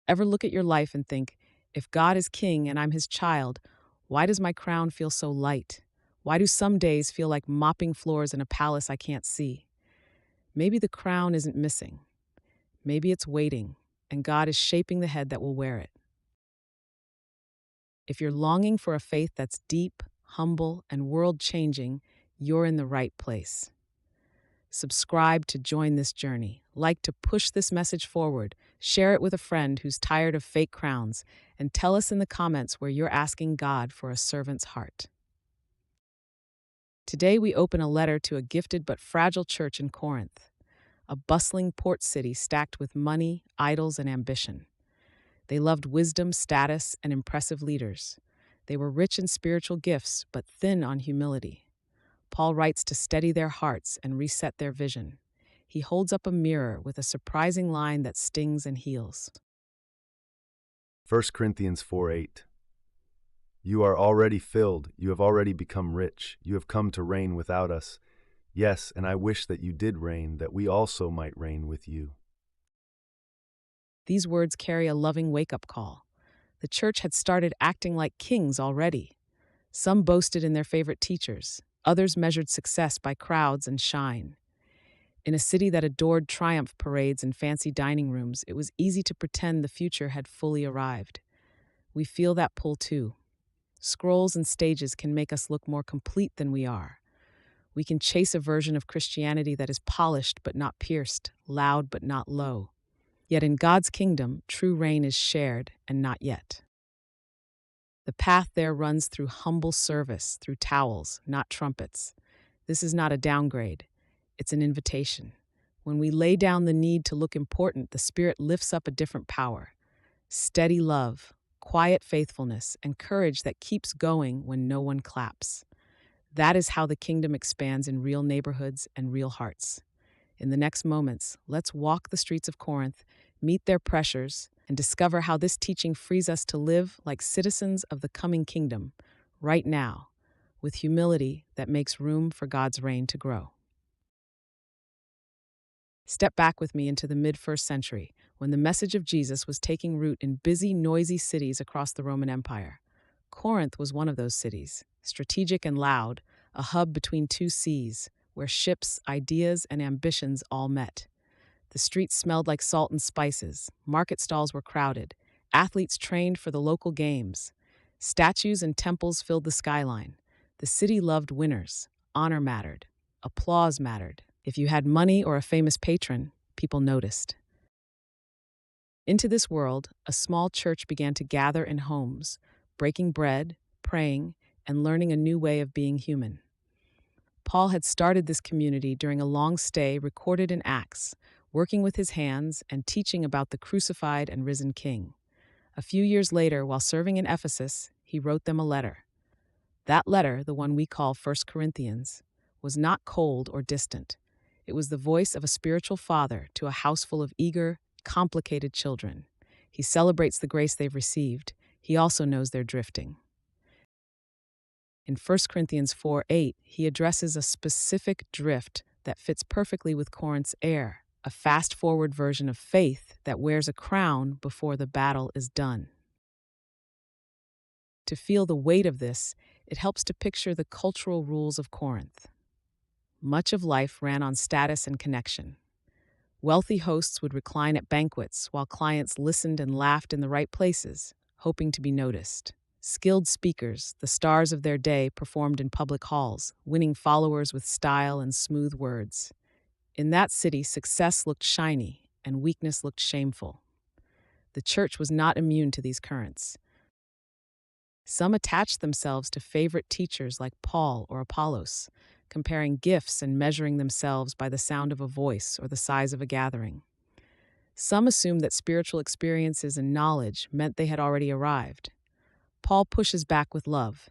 Ever look at your life and think, if God is king and I'm his child, why does my crown feel so light? Why do some days feel like mopping floors in a palace I can't see? Maybe the crown isn't missing. Maybe it's waiting, and God is shaping the head that will wear it. If you're longing for a faith that's deep, humble, and world changing, you're in the right place. Subscribe to join this journey. Like to push this message forward. Share it with a friend who's tired of fake crowns. And tell us in the comments where you're asking God for a servant's heart. Today, we open a letter to a gifted but fragile church in Corinth, a bustling port city stacked with money, idols, and ambition. They loved wisdom, status, and impressive leaders. They were rich in spiritual gifts, but thin on humility. Paul writes to steady their hearts and reset their vision. He holds up a mirror with a surprising line that stings and heals. 1 Corinthians 4:8. You are already filled, you have already become rich, you have come to reign without us. Yes, and I wish that you did reign, that we also might reign with you. These words carry a loving wake-up call. The church had started acting like kings already. Some boasted in their favorite teachers. Others measured success by crowds and shine. In a city that adored triumph parades and fancy dining rooms, it was easy to pretend the future had fully arrived. We feel that pull too. Scrolls and stages can make us look more complete than we are. We can chase a version of Christianity that is polished but not pierced, loud but not low. Yet in God's kingdom, true reign is shared and not yet. The path there runs through humble service, through towels, not trumpets. This is not a downgrade. It's an invitation. When we lay down the need to look important, the Spirit lifts up a different power. Steady love, quiet faithfulness, and courage that keeps going when no one claps. That is how the kingdom expands in real neighborhoods and real hearts. In the next moments, let's walk the streets of Corinth, meet their pressures, and discover how this teaching frees us to live like citizens of the coming kingdom, right now, with humility that makes room for God's reign to grow. Step back with me into the mid-first century, when the message of Jesus was taking root in busy, noisy cities across the Roman Empire. Corinth was one of those cities, strategic and loud, a hub between two seas, where ships, ideas, and ambitions all met. The streets smelled like salt and spices, market stalls were crowded, athletes trained for the local games. Statues and temples filled the skyline. The city loved winners. Honor mattered. Applause mattered. If you had money or a famous patron, people noticed. Into this world, a small church began to gather in homes, breaking bread, praying, and learning a new way of being human. Paul had started this community during a long stay recorded in Acts, working with his hands and teaching about the crucified and risen King. A few years later, while serving in Ephesus, he wrote them a letter. That letter, the one we call 1 Corinthians, was not cold or distant. It was the voice of a spiritual father to a house full of eager, complicated children. He celebrates the grace they've received. He also knows they're drifting. In 1 Corinthians 4:8, he addresses a specific drift that fits perfectly with Corinth's air, a fast-forward version of faith that wears a crown before the battle is done. To feel the weight of this, it helps to picture the cultural rules of Corinth. Much of life ran on status and connection. Wealthy hosts would recline at banquets while clients listened and laughed in the right places, hoping to be noticed. Skilled speakers, the stars of their day, performed in public halls, winning followers with style and smooth words. In that city, success looked shiny and weakness looked shameful. The church was not immune to these currents. Some attached themselves to favorite teachers like Paul or Apollos, comparing gifts and measuring themselves by the sound of a voice or the size of a gathering. Some assumed that spiritual experiences and knowledge meant they had already arrived. Paul pushes back with love.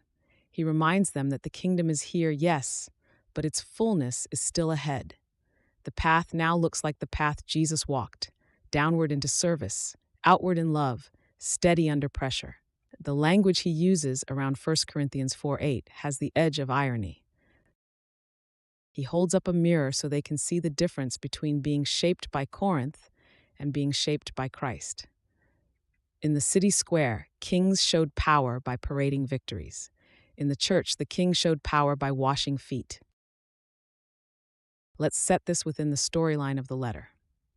He reminds them that the kingdom is here, yes, but its fullness is still ahead. The path now looks like the path Jesus walked, downward into service, outward in love, steady under pressure. The language he uses around 1 Corinthians 4:8 has the edge of irony. He holds up a mirror so they can see the difference between being shaped by Corinth and being shaped by Christ. In the city square, kings showed power by parading victories. In the church, the king showed power by washing feet. Let's set this within the storyline of the letter.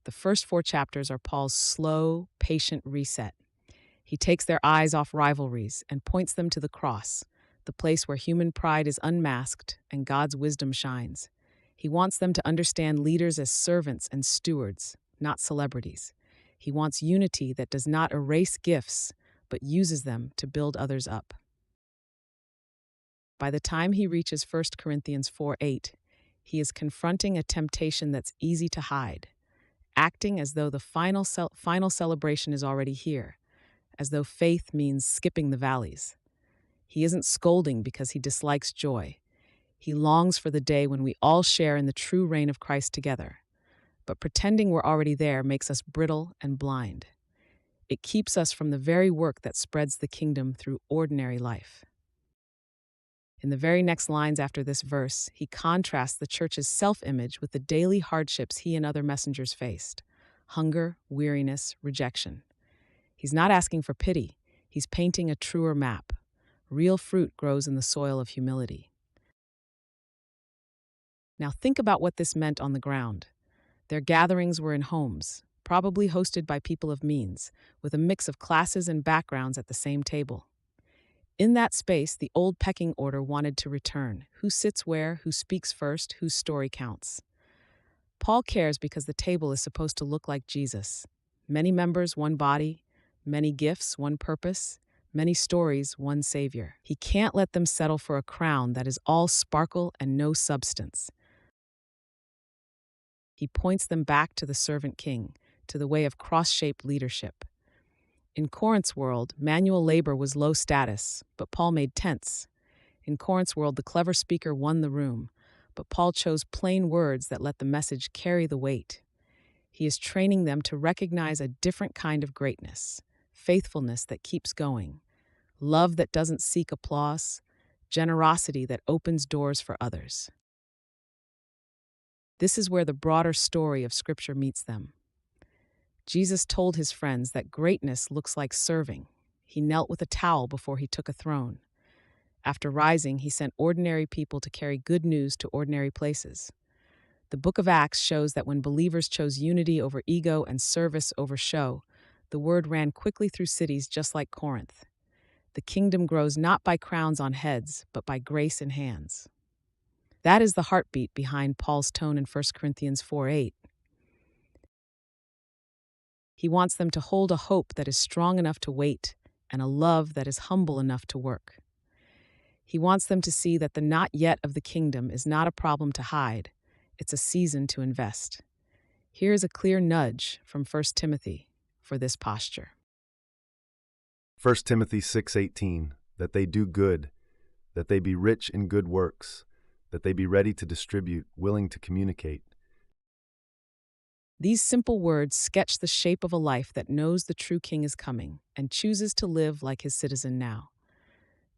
The first 4 chapters are Paul's slow, patient reset. He takes their eyes off rivalries and points them to the cross, the place where human pride is unmasked and God's wisdom shines. He wants them to understand leaders as servants and stewards, not celebrities. He wants unity that does not erase gifts, but uses them to build others up. By the time he reaches 1 Corinthians 4:8, he is confronting a temptation that's easy to hide, acting as though the final celebration is already here, as though faith means skipping the valleys. He isn't scolding because he dislikes joy. He longs for the day when we all share in the true reign of Christ together. But pretending we're already there makes us brittle and blind. It keeps us from the very work that spreads the kingdom through ordinary life. In the very next lines after this verse, he contrasts the church's self-image with the daily hardships he and other messengers faced: hunger, weariness, rejection. He's not asking for pity. He's painting a truer map. Real fruit grows in the soil of humility. Now think about what this meant on the ground. Their gatherings were in homes, probably hosted by people of means, with a mix of classes and backgrounds at the same table. In that space, the old pecking order wanted to return: who sits where, who speaks first, whose story counts. Paul cares because the table is supposed to look like Jesus. Many members, one body; many gifts, one purpose; many stories, one Savior. He can't let them settle for a crown that is all sparkle and no substance. He points them back to the servant king, to the way of cross-shaped leadership. In Corinth's world, manual labor was low status, but Paul made tents. In Corinth's world, the clever speaker won the room, but Paul chose plain words that let the message carry the weight. He is training them to recognize a different kind of greatness: faithfulness that keeps going, love that doesn't seek applause, generosity that opens doors for others. This is where the broader story of Scripture meets them. Jesus told his friends that greatness looks like serving. He knelt with a towel before he took a throne. After rising, he sent ordinary people to carry good news to ordinary places. The book of Acts shows that when believers chose unity over ego and service over show, the word ran quickly through cities just like Corinth. The kingdom grows not by crowns on heads, but by grace in hands. That is the heartbeat behind Paul's tone in 1 Corinthians 4:8. He wants them to hold a hope that is strong enough to wait and a love that is humble enough to work. He wants them to see that the not yet of the kingdom is not a problem to hide, it's a season to invest. Here is a clear nudge from 1 Timothy for this posture. 1 Timothy 6:18, that they do good, that they be rich in good works, that they be ready to distribute, willing to communicate. These simple words sketch the shape of a life that knows the true king is coming and chooses to live like his citizen now.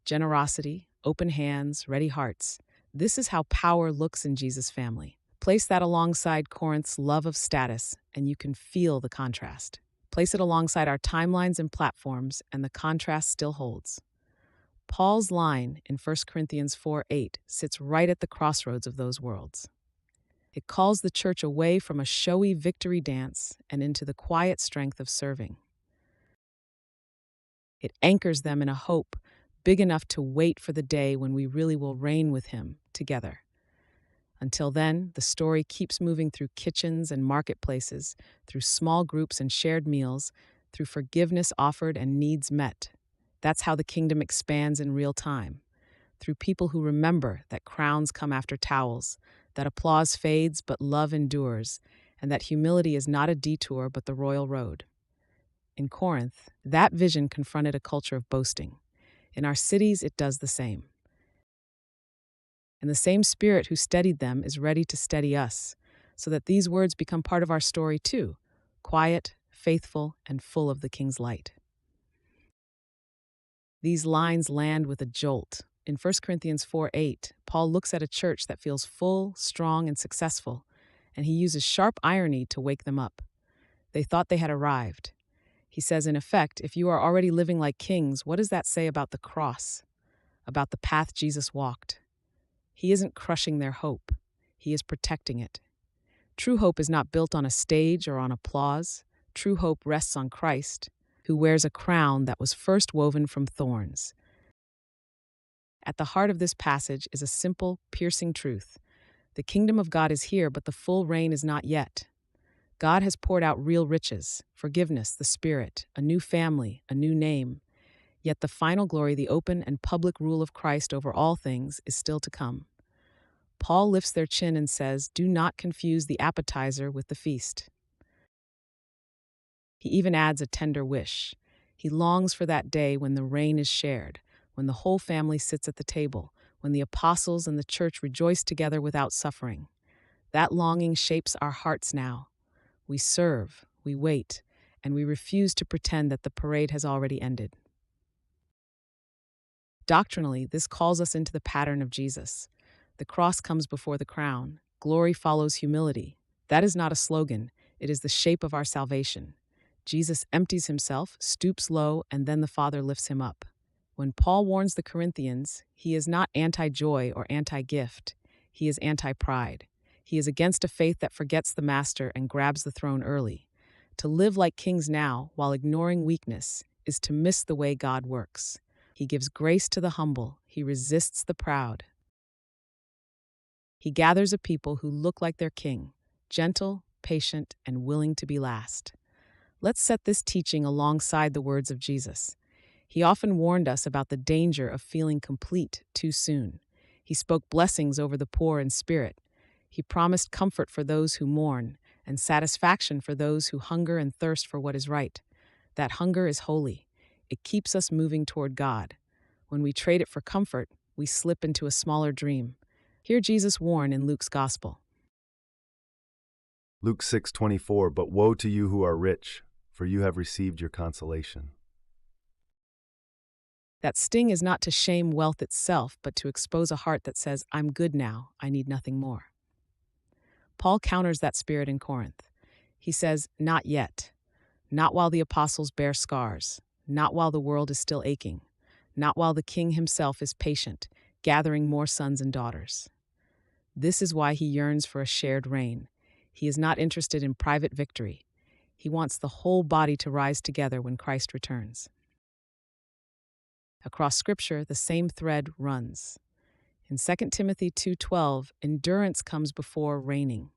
Generosity, open hands, ready hearts. This is how power looks in Jesus' family. Place that alongside Corinth's love of status, and you can feel the contrast. Place it alongside our timelines and platforms, and the contrast still holds. Paul's line in 1 Corinthians 4:8 sits right at the crossroads of those worlds. It calls the church away from a showy victory dance and into the quiet strength of serving. It anchors them in a hope big enough to wait for the day when we really will reign with him together. Until then, the story keeps moving through kitchens and marketplaces, through small groups and shared meals, through forgiveness offered and needs met. That's how the kingdom expands in real time, through people who remember that crowns come after towels, that applause fades but love endures, and that humility is not a detour but the royal road. In Corinth, that vision confronted a culture of boasting. In our cities, it does the same. And the same Spirit who steadied them is ready to steady us, so that these words become part of our story too: quiet, faithful, and full of the King's light. These lines land with a jolt. In 1 Corinthians 4:8, Paul looks at a church that feels full, strong, and successful, and he uses sharp irony to wake them up. They thought they had arrived. He says, in effect, if you are already living like kings, what does that say about the cross, about the path Jesus walked? He isn't crushing their hope, he is protecting it. True hope is not built on a stage or on applause. True hope rests on Christ, who wears a crown that was first woven from thorns. At the heart of this passage is a simple, piercing truth. The kingdom of God is here, but the full reign is not yet. God has poured out real riches, forgiveness, the Spirit, a new family, a new name. Yet the final glory, the open and public rule of Christ over all things, is still to come. Paul lifts their chin and says, "Do not confuse the appetizer with the feast." He even adds a tender wish. He longs for that day when the reign is shared, when the whole family sits at the table, when the apostles and the church rejoice together without suffering. That longing shapes our hearts now. We serve, we wait, and we refuse to pretend that the parade has already ended. Doctrinally, this calls us into the pattern of Jesus. The cross comes before the crown. Glory follows humility. That is not a slogan, it is the shape of our salvation. Jesus empties himself, stoops low, and then the Father lifts him up. When Paul warns the Corinthians, he is not anti-joy or anti-gift. He is anti-pride. He is against a faith that forgets the master and grabs the throne early. To live like kings now, while ignoring weakness, is to miss the way God works. He gives grace to the humble. He resists the proud. He gathers a people who look like their king, gentle, patient, and willing to be last. Let's set this teaching alongside the words of Jesus. He often warned us about the danger of feeling complete too soon. He spoke blessings over the poor in spirit. He promised comfort for those who mourn and satisfaction for those who hunger and thirst for what is right. That hunger is holy. It keeps us moving toward God. When we trade it for comfort, we slip into a smaller dream. Hear Jesus warn in Luke's Gospel. Luke 6:24, but woe to you who are rich, for you have received your consolation. That sting is not to shame wealth itself, but to expose a heart that says, "I'm good now, I need nothing more." Paul counters that spirit in Corinth. He says, "Not yet. Not while the apostles bear scars. Not while the world is still aching. Not while the king himself is patient, gathering more sons and daughters." This is why he yearns for a shared reign. He is not interested in private victory. He wants the whole body to rise together when Christ returns. Across Scripture, the same thread runs. In 2 Timothy 2:12, endurance comes before reigning.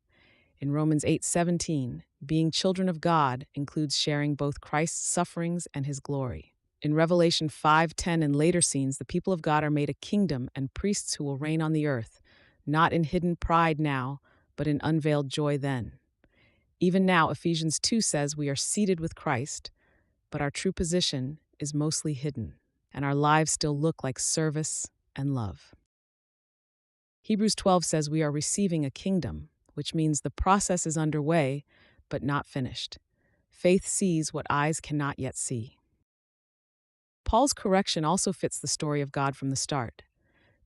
In Romans 8:17, being children of God includes sharing both Christ's sufferings and his glory. In Revelation 5:10 and later scenes, the people of God are made a kingdom and priests who will reign on the earth, not in hidden pride now, but in unveiled joy then. Even now, Ephesians 2 says we are seated with Christ, but our true position is mostly hidden, and our lives still look like service and love. Hebrews 12 says we are receiving a kingdom, which means the process is underway, but not finished. Faith sees what eyes cannot yet see. Paul's correction also fits the story of God from the start.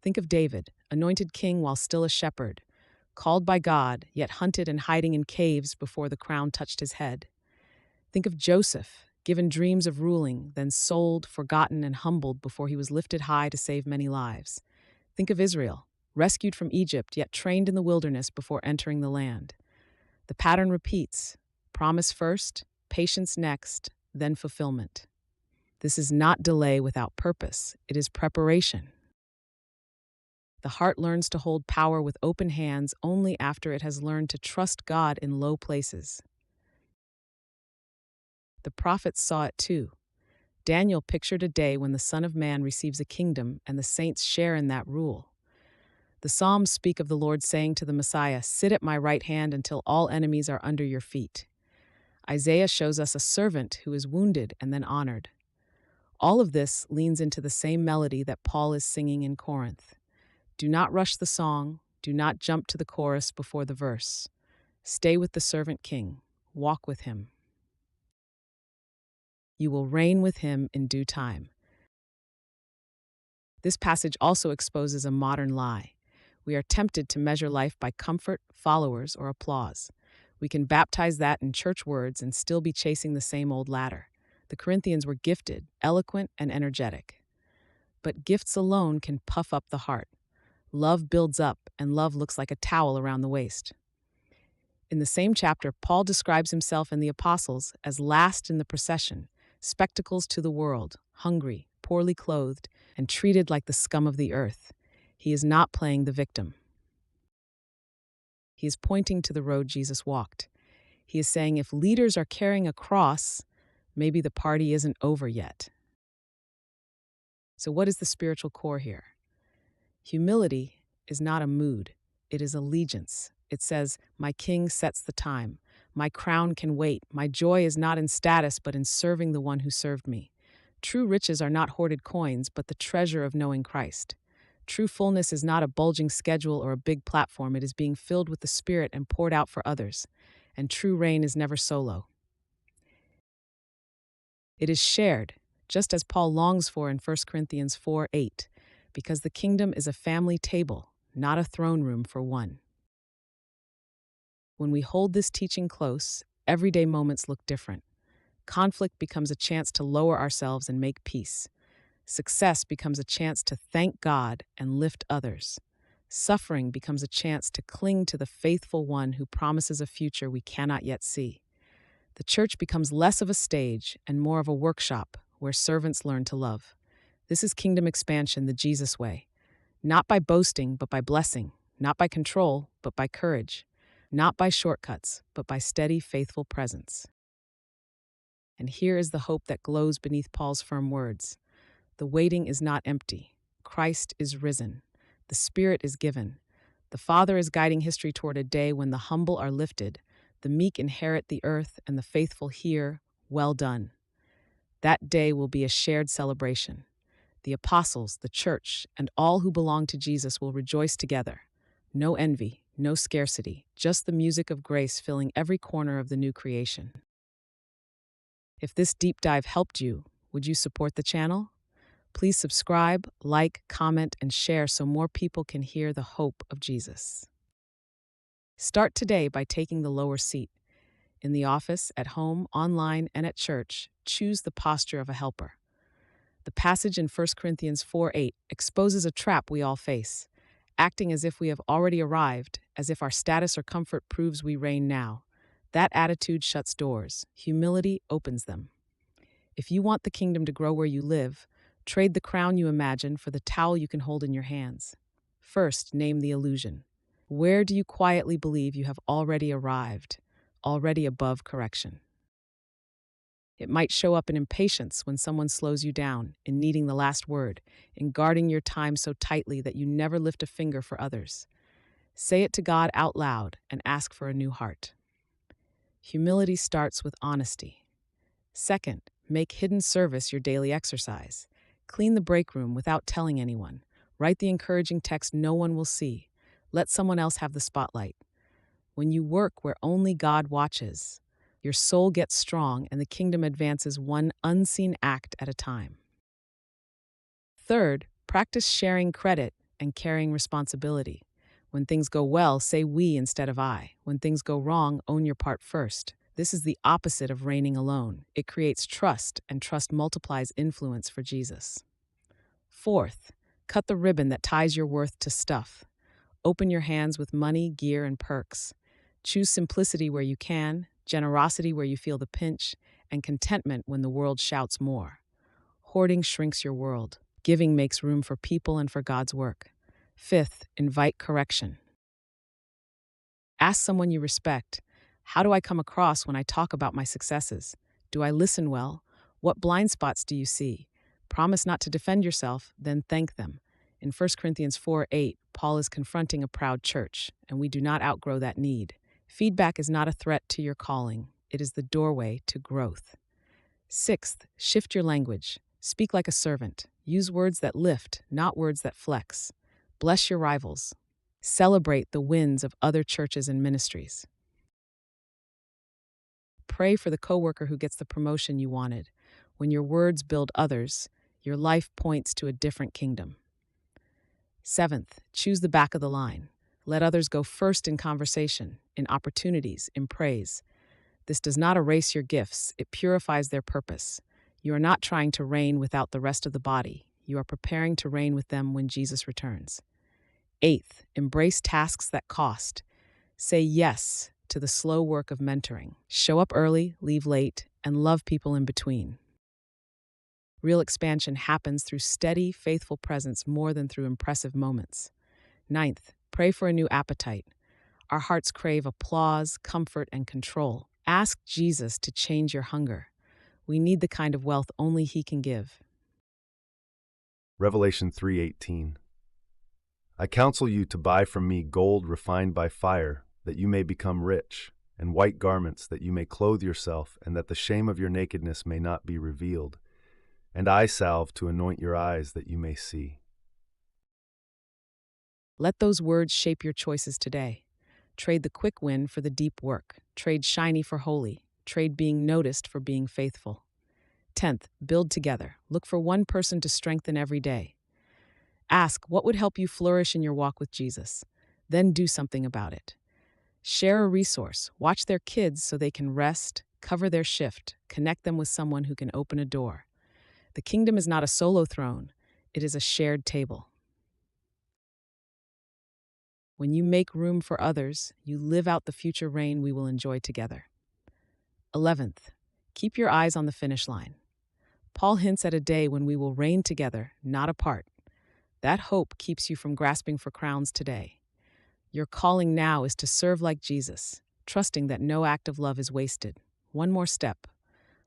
Think of David, anointed king while still a shepherd, called by God, yet hunted and hiding in caves before the crown touched his head. Think of Joseph, given dreams of ruling, then sold, forgotten, and humbled before he was lifted high to save many lives. Think of Israel, rescued from Egypt, yet trained in the wilderness before entering the land. The pattern repeats: promise first, patience next, then fulfillment. This is not delay without purpose, it is preparation. The heart learns to hold power with open hands only after it has learned to trust God in low places. The prophets saw it too. Daniel pictured a day when the Son of Man receives a kingdom and the saints share in that rule. The Psalms speak of the Lord saying to the Messiah, "Sit at my right hand until all enemies are under your feet." Isaiah shows us a servant who is wounded and then honored. All of this leans into the same melody that Paul is singing in Corinth. Do not rush the song, do not jump to the chorus before the verse. Stay with the servant king, walk with him. You will reign with him in due time. This passage also exposes a modern lie. We are tempted to measure life by comfort, followers, or applause. We can baptize that in church words and still be chasing the same old ladder. The Corinthians were gifted, eloquent, and energetic. But gifts alone can puff up the heart. Love builds up, and love looks like a towel around the waist. In the same chapter, Paul describes himself and the apostles as last in the procession, spectacles to the world, hungry, poorly clothed, and treated like the scum of the earth. He is not playing the victim. He is pointing to the road Jesus walked. He is saying if leaders are carrying a cross, maybe the party isn't over yet. So, what is the spiritual core here? Humility is not a mood, it is allegiance. It says, "My king sets the time. My crown can wait. My joy is not in status, but in serving the one who served me." True riches are not hoarded coins, but the treasure of knowing Christ. True fullness is not a bulging schedule or a big platform, it is being filled with the Spirit and poured out for others. And true reign is never solo. It is shared, just as Paul longs for in 1 Corinthians 4:8, because the kingdom is a family table, not a throne room for one. When we hold this teaching close, everyday moments look different. Conflict becomes a chance to lower ourselves and make peace. Success becomes a chance to thank God and lift others. Suffering becomes a chance to cling to the faithful one who promises a future we cannot yet see. The church becomes less of a stage and more of a workshop where servants learn to love. This is kingdom expansion the Jesus way. Not by boasting, but by blessing. Not by control, but by courage. Not by shortcuts, but by steady, faithful presence. And here is the hope that glows beneath Paul's firm words. The waiting is not empty. Christ is risen. The Spirit is given. The Father is guiding history toward a day when the humble are lifted, the meek inherit the earth, and the faithful hear, "Well done." That day will be a shared celebration. The apostles, the church, and all who belong to Jesus will rejoice together. No envy, no scarcity, just the music of grace filling every corner of the new creation. If this deep dive helped you, would you support the channel? Please subscribe, like, comment, and share so more people can hear the hope of Jesus. Start today by taking the lower seat. In the office, at home, online, and at church, choose the posture of a helper. The passage in 1 Corinthians 4:8 exposes a trap we all face, acting as if we have already arrived, as if our status or comfort proves we reign now. That attitude shuts doors. Humility opens them. If you want the kingdom to grow where you live, trade the crown you imagine for the towel you can hold in your hands. First, name the illusion. Where do you quietly believe you have already arrived, already above correction? It might show up in impatience when someone slows you down, in needing the last word, in guarding your time so tightly that you never lift a finger for others. Say it to God out loud and ask for a new heart. Humility starts with honesty. Second, make hidden service your daily exercise. Clean the break room without telling anyone. Write the encouraging text no one will see. Let someone else have the spotlight. When you work where only God watches, your soul gets strong and the kingdom advances one unseen act at a time. Third, practice sharing credit and carrying responsibility. When things go well, say we instead of I. When things go wrong, own your part first. This is the opposite of reigning alone. It creates trust, and trust multiplies influence for Jesus. Fourth, cut the ribbon that ties your worth to stuff. Open your hands with money, gear, and perks. Choose simplicity where you can, generosity where you feel the pinch, and contentment when the world shouts more. Hoarding shrinks your world. Giving makes room for people and for God's work. Fifth, invite correction. Ask someone you respect, how do I come across when I talk about my successes? Do I listen well? What blind spots do you see? Promise not to defend yourself, then thank them. In 1 Corinthians 4:8, Paul is confronting a proud church, and we do not outgrow that need. Feedback is not a threat to your calling, it is the doorway to growth. Sixth, shift your language. Speak like a servant. Use words that lift, not words that flex. Bless your rivals. Celebrate the wins of other churches and ministries. Pray for the coworker who gets the promotion you wanted. When your words build others, your life points to a different kingdom. Seventh, choose the back of the line. Let others go first in conversation, in opportunities, in praise. This does not erase your gifts, it purifies their purpose. You are not trying to reign without the rest of the body. You are preparing to reign with them when Jesus returns. Eighth, embrace tasks that cost. Say yes to the slow work of mentoring. Show up early, leave late, and love people in between. Real expansion happens through steady, faithful presence more than through impressive moments. Ninth, pray for a new appetite. Our hearts crave applause, comfort, and control. Ask Jesus to change your hunger. We need the kind of wealth only He can give. Revelation 3:18. I counsel you to buy from me gold refined by fire, that you may become rich, and white garments, that you may clothe yourself, and that the shame of your nakedness may not be revealed, and eye salve to anoint your eyes, that you may see. Let those words shape your choices today. Trade the quick win for the deep work. Trade shiny for holy. Trade being noticed for being faithful. 10th, build together. Look for one person to strengthen every day. Ask what would help you flourish in your walk with Jesus. Then do something about it. Share a resource. Watch their kids so they can rest, cover their shift, connect them with someone who can open a door. The kingdom is not a solo throne, it is a shared table. When you make room for others, you live out the future reign we will enjoy together. 11th, keep your eyes on the finish line. Paul hints at a day when we will reign together, not apart. That hope keeps you from grasping for crowns today. Your calling now is to serve like Jesus, trusting that no act of love is wasted. One more step.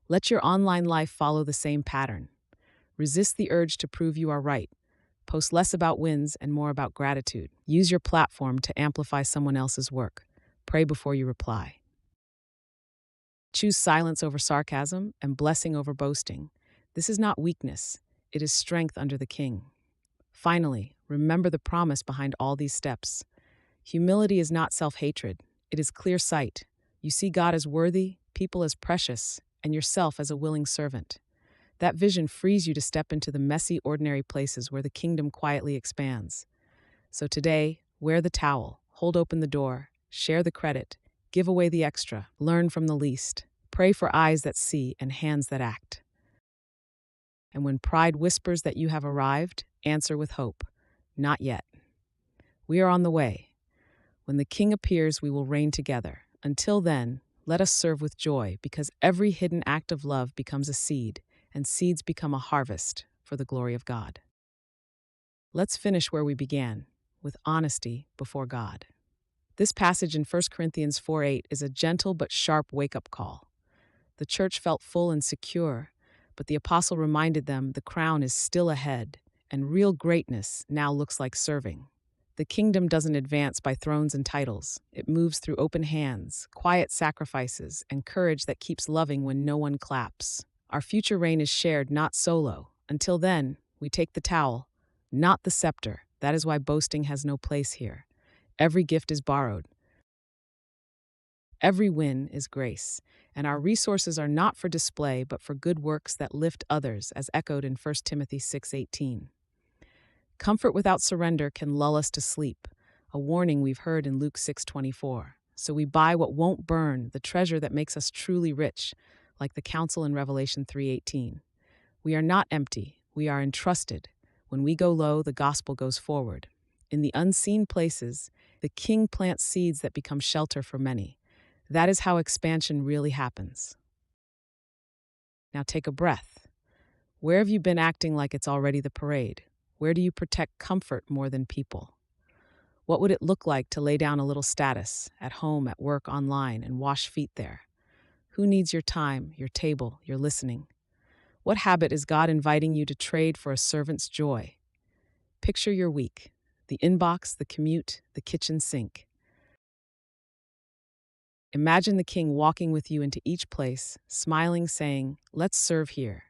Let your online life follow the same pattern. Resist the urge to prove you are right. Post less about wins and more about gratitude. Use your platform to amplify someone else's work. Pray before you reply. Choose silence over sarcasm and blessing over boasting. This is not weakness, it is strength under the King. Finally, remember the promise behind all these steps. Humility is not self-hatred, it is clear sight. You see God as worthy, people as precious, and yourself as a willing servant. That vision frees you to step into the messy, ordinary places where the kingdom quietly expands. So today, wear the towel, hold open the door, share the credit, give away the extra, learn from the least, pray for eyes that see and hands that act. And when pride whispers that you have arrived, answer with hope. Not yet. We are on the way. When the King appears, we will reign together. Until then, let us serve with joy, because every hidden act of love becomes a seed, and seeds become a harvest for the glory of God. Let's finish where we began, with honesty before God. This passage in 1 Corinthians 4:8 is a gentle but sharp wake-up call. The church felt full and secure, but the apostle reminded them the crown is still ahead, and real greatness now looks like serving. The kingdom doesn't advance by thrones and titles. It moves through open hands, quiet sacrifices, and courage that keeps loving when no one claps. Our future reign is shared, not solo. Until then, we take the towel, not the scepter. That is why boasting has no place here. Every gift is borrowed. Every win is grace, and our resources are not for display but for good works that lift others, as echoed in 1 Timothy 6:18. Comfort without surrender can lull us to sleep, a warning we've heard in Luke 6:24. So we buy what won't burn, the treasure that makes us truly rich, like the counsel in Revelation 3:18. We are not empty, we are entrusted. When we go low, the gospel goes forward. In the unseen places, the King plants seeds that become shelter for many. That is how expansion really happens. Now take a breath. Where have you been acting like it's already the parade? Where do you protect comfort more than people? What would it look like to lay down a little status, at home, at work, online, and wash feet there? Who needs your time, your table, your listening? What habit is God inviting you to trade for a servant's joy? Picture your week: the inbox, the commute, the kitchen sink. Imagine the King walking with you into each place, smiling, saying, "Let's serve here."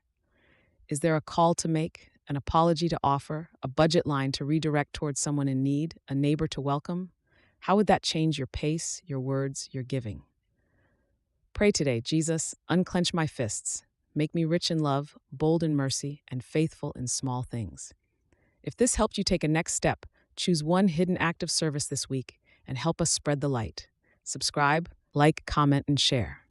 Is there a call to make, an apology to offer, a budget line to redirect towards someone in need, a neighbor to welcome? How would that change your pace, your words, your giving? Pray today: Jesus, unclench my fists. Make me rich in love, bold in mercy, and faithful in small things. If this helped you take a next step, choose one hidden act of service this week and help us spread the light. Subscribe, like, comment, and share.